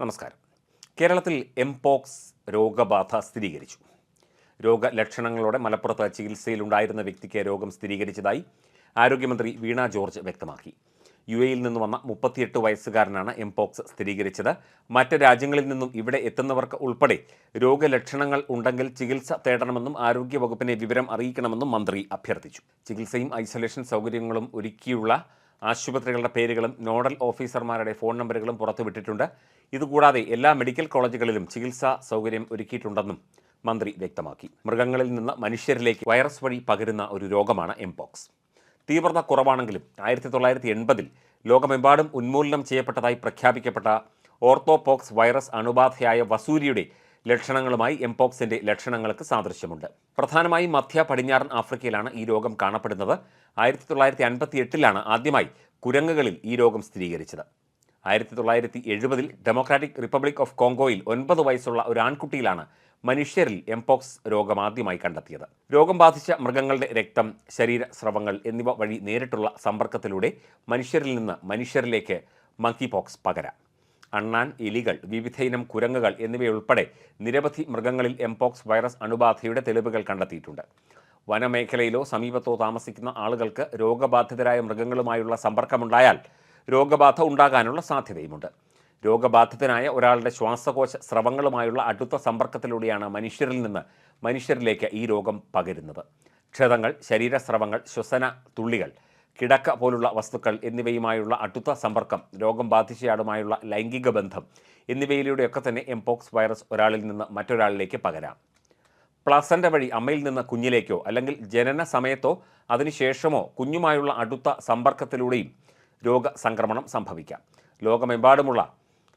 നമസ്കാരം. കേരളത്തിൽ എംപോക്സ് രോഗബാധ സ്ഥിരീകരിച്ചു. രോഗലക്ഷണങ്ങളോടെ മലപ്പുറത്ത് ചികിത്സയിലുണ്ടായിരുന്ന വ്യക്തിക്ക് രോഗം സ്ഥിരീകരിച്ചതായി ആരോഗ്യമന്ത്രി വീണ ജോർജ് വ്യക്തമാക്കി. യുഎഇയിൽ നിന്ന് വന്ന 38 വയസ്സുകാരനാണ് എംപോക്സ് സ്ഥിരീകരിച്ചത്. മറ്റ് രാജ്യങ്ങളിൽ നിന്നും ഇവിടെ എത്തുന്നവർക്ക് ഉൾപ്പെടെ രോഗലക്ഷണങ്ങൾ ഉണ്ടെങ്കിൽ ചികിത്സ തേടണമെന്നും ആരോഗ്യവകുപ്പിനെ വിവരം അറിയിക്കണമെന്നും മന്ത്രി അഭ്യർത്ഥിച്ചു. ചികിത്സയും ഐസൊലേഷൻ സൗകര്യങ്ങളും ഒരുക്കിയുള്ള ആശുപത്രികളുടെ പേരുകളും നോഡൽ ഓഫീസർമാരുടെ ഫോൺ നമ്പറുകളും പുറത്തുവിട്ടിട്ടുണ്ട്. ഇതുകൂടാതെ എല്ലാ മെഡിക്കൽ കോളേജുകളിലും ചികിത്സാ സൗകര്യം ഒരുക്കിയിട്ടുണ്ടെന്നും മന്ത്രി വ്യക്തമാക്കി. മൃഗങ്ങളിൽ നിന്ന് മനുഷ്യരിലേക്ക് വൈറസ് വഴി പകരുന്ന ഒരു രോഗമാണ് എംപോക്സ്. തീവ്രത കുറവാണെങ്കിലും 1980-ൽ ലോകമെമ്പാടും ഉന്മൂലനം ചെയ്യപ്പെട്ടതായി പ്രഖ്യാപിക്കപ്പെട്ട ഓർത്തോപോക്സ് വൈറസ് അണുബാധയായ വസൂരിയുടെ ലക്ഷണങ്ങളുമായി എംപോക്സിന്റെ ലക്ഷണങ്ങൾക്ക് സാദൃശ്യമുണ്ട്. പ്രധാനമായും മധ്യ പടിഞ്ഞാറൻ ആഫ്രിക്കയിലാണ് ഈ രോഗം കാണപ്പെടുന്നത്. 1958-ലാണ് ആദ്യമായി കുരങ്ങുകളിൽ ഈ രോഗം സ്ഥിരീകരിച്ചത്. 1970-ൽ ഡെമോക്രാറ്റിക് റിപ്പബ്ലിക് ഓഫ് കോങ്കോയിൽ 9 വയസ്സുള്ള ഒരു ആൺകുട്ടിയിലാണ് മനുഷ്യരിൽ എംപോക്സ് രോഗം ആദ്യമായി കണ്ടെത്തിയത്. രോഗം ബാധിച്ച മൃഗങ്ങളുടെ രക്തം, ശരീര സ്രവങ്ങൾ എന്നിവ വഴി നേരിട്ടുള്ള സമ്പർക്കത്തിലൂടെ മനുഷ്യരിൽ നിന്ന് മനുഷ്യരിലേക്ക് മങ്കി പോക്സ് പകരാം. അണ്ണാൻ, എലികൾ, വിവിധയിനം കുരങ്ങുകൾ എന്നിവയുൾപ്പെടെ നിരവധി മൃഗങ്ങളിൽ എംപോക്സ് വൈറസ് അണുബാധയുടെ തെളിവുകൾ കണ്ടെത്തിയിട്ടുണ്ട്. വനമേഖലയിലോ സമീപത്തോ താമസിക്കുന്ന ആളുകൾക്ക് രോഗബാധിതരായ മൃഗങ്ങളുമായുള്ള സമ്പർക്കമുണ്ടായാൽ രോഗബാധ ഉണ്ടാകാനുള്ള സാധ്യതയുമുണ്ട്. രോഗബാധിതനായ ഒരാളുടെ ശ്വാസകോശ സ്രവങ്ങളുമായുള്ള അടുത്ത സമ്പർക്കത്തിലൂടെയാണ് മനുഷ്യരിൽ നിന്ന് മനുഷ്യരിലേക്ക് ഈ രോഗം പകരുന്നത്. ക്ഷതങ്ങൾ, ശരീരസ്രവങ്ങൾ, ശ്വസന തുള്ളികൾ, കിടക്ക പോലുള്ള വസ്തുക്കൾ എന്നിവയുമായുള്ള അടുത്ത സമ്പർക്കം, രോഗം ബാധിച്ചയാളുമായുള്ള ലൈംഗിക ബന്ധം എന്നിവയിലൂടെയൊക്കെ തന്നെ എംപോക്സ് വൈറസ് ഒരാളിൽ നിന്ന് മറ്റൊരാളിലേക്ക് പകരാം. പ്ലസൻ്റ വഴി അമ്മയിൽ നിന്ന് കുഞ്ഞിലേക്കോ അല്ലെങ്കിൽ ജനന സമയത്തോ അതിനുശേഷമോ കുഞ്ഞുമായുള്ള അടുത്ത സമ്പർക്കത്തിലൂടെയും രോഗസംക്രമണം സംഭവിക്കാം. ലോകമെമ്പാടുമുള്ള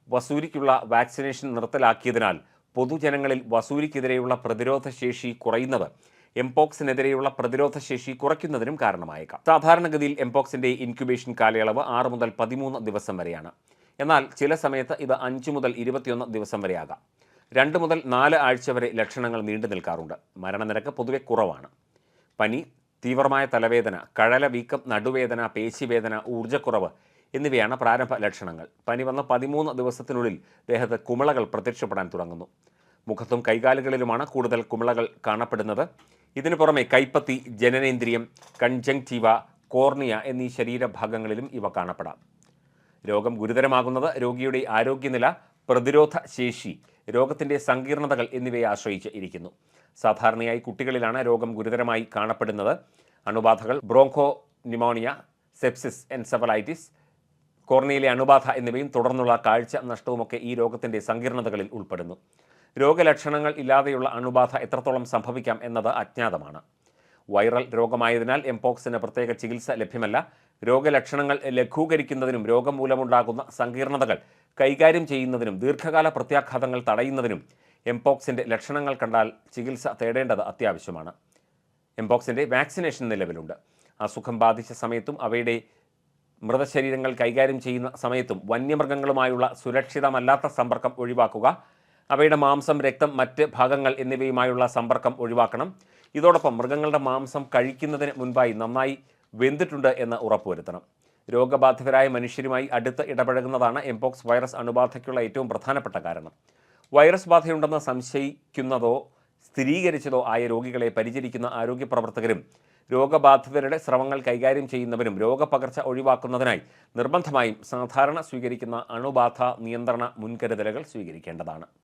വസൂരിക്കുള്ള വാക്സിനേഷൻ നിർത്തലാക്കിയതിനാൽ പൊതുജനങ്ങളിൽ വസൂരിക്കെതിരെയുള്ള പ്രതിരോധശേഷി കുറയുന്നത് എംപോക്സിനെതിരെയുള്ള പ്രതിരോധശേഷി കുറയ്ക്കുന്നതിനും കാരണമായേക്കാം. സാധാരണഗതിയിൽ എംപോക്സിൻ്റെ ഇൻക്യുബേഷൻ കാലയളവ് 6 മുതൽ 13 ദിവസം വരെയാണ്. എന്നാൽ ചില സമയത്ത് ഇത് 5 മുതൽ 21 ദിവസം വരെയാകാം. 2 മുതൽ 4 ആഴ്ച വരെ ലക്ഷണങ്ങൾ നീണ്ടു നിൽക്കാറുണ്ട്. മരണനിരക്ക് പൊതുവെ കുറവാണ്. പനി, തീവ്രമായ തലവേദന, കഴല വീക്കം, നടുവേദന, പേശിവേദന, ഊർജ്ജക്കുറവ് എന്നിവയാണ് പ്രാരംഭ ലക്ഷണങ്ങൾ. പനി വന്ന 13 ദിവസത്തിനുള്ളിൽ ദേഹത്ത് കുമിളകൾ പ്രത്യക്ഷപ്പെടാൻ തുടങ്ങുന്നു. മുഖത്തും കൈകാലുകളിലുമാണ് കൂടുതൽ കുമിളകൾ കാണപ്പെടുന്നത്. ഇതിനു പുറമെ കൈപ്പത്തി, ജനനേന്ദ്രിയം, കൺജങ്ക്റ്റീവ, കോർണിയ എന്നീ ശരീരഭാഗങ്ങളിലും ഇവ കാണപ്പെടാം. രോഗം ഗുരുതരമാകുന്നത് രോഗിയുടെ ആരോഗ്യനില, പ്രതിരോധ ശേഷി, രോഗത്തിൻ്റെ സങ്കീർണതകൾ എന്നിവയെ ആശ്രയിച്ച് ഇരിക്കുന്നു. സാധാരണയായി കുട്ടികളിലാണ് രോഗം ഗുരുതരമായി കാണപ്പെടുന്നത്. അണുബാധകൾ ബ്രോങ്കോ ന്യൂമോണിയ, സെപ്സിസ്, എൻസെഫലൈറ്റിസ്, കോർണിയയിലെ അണുബാധ എന്നിവയും തുടർന്നുള്ള കാഴ്ച നഷ്ടവുമൊക്കെ ഈ രോഗത്തിൻ്റെ സങ്കീർണതകളിൽ ഉൾപ്പെടുന്നു. രോഗലക്ഷണങ്ങൾ ഇല്ലാതെയുള്ള അണുബാധ എത്രത്തോളം സംഭവിക്കാം എന്നത് അജ്ഞാതമാണ്. വൈറൽ രോഗമായതിനാൽ എംപോക്സിന് പ്രത്യേക ചികിത്സ ലഭ്യമല്ല. രോഗലക്ഷണങ്ങൾ ലഘൂകരിക്കുന്നതിനും രോഗം മൂലമുണ്ടാകുന്ന സങ്കീർണതകൾ കൈകാര്യം ചെയ്യുന്നതിനും ദീർഘകാല പ്രത്യാഘാതങ്ങൾ തടയുന്നതിനും എംപോക്സിൻ്റെ ലക്ഷണങ്ങൾ കണ്ടാൽ ചികിത്സ തേടേണ്ടത് അത്യാവശ്യമാണ്. എംപോക്സിൻ്റെ വാക്സിനേഷൻ നിലവിലുണ്ട്. അസുഖം ബാധിച്ച സമയത്തും അവയുടെ മൃതശരീരങ്ങൾ കൈകാര്യം ചെയ്യുന്ന സമയത്തും വന്യമൃഗങ്ങളുമായുള്ള സുരക്ഷിതമല്ലാത്ത സമ്പർക്കം ഒഴിവാക്കുക. അവയുടെ മാംസം, രക്തം, മറ്റ് ഭാഗങ്ങൾ എന്നിവയുമായുള്ള സമ്പർക്കം ഒഴിവാക്കണം. ഇതോടൊപ്പം മൃഗങ്ങളുടെ മാംസം കഴിക്കുന്നതിന് മുൻപായി നന്നായി വെന്തിട്ടുണ്ട് എന്ന് ഉറപ്പുവരുത്തണം. രോഗബാധിതരായ മനുഷ്യരുമായി അടുത്ത് ഇടപഴകുന്നതാണ് എംപോക്സ് വൈറസ് അണുബാധയ്ക്കുള്ള ഏറ്റവും പ്രധാനപ്പെട്ട കാരണം. വൈറസ് ബാധയുണ്ടെന്ന് സംശയിക്കുന്നതോ സ്ഥിരീകരിച്ചതോ ആയ രോഗികളെ പരിചരിക്കുന്ന ആരോഗ്യ പ്രവർത്തകരും രോഗബാധിതരുടെ സ്രവങ്ങൾ കൈകാര്യം ചെയ്യുന്നവരും രോഗപകർച്ച ഒഴിവാക്കുന്നതിനായി നിർബന്ധമായും സാധാരണ സ്വീകരിക്കുന്ന അണുബാധ നിയന്ത്രണ മുൻകരുതലുകൾ സ്വീകരിക്കേണ്ടതാണ്.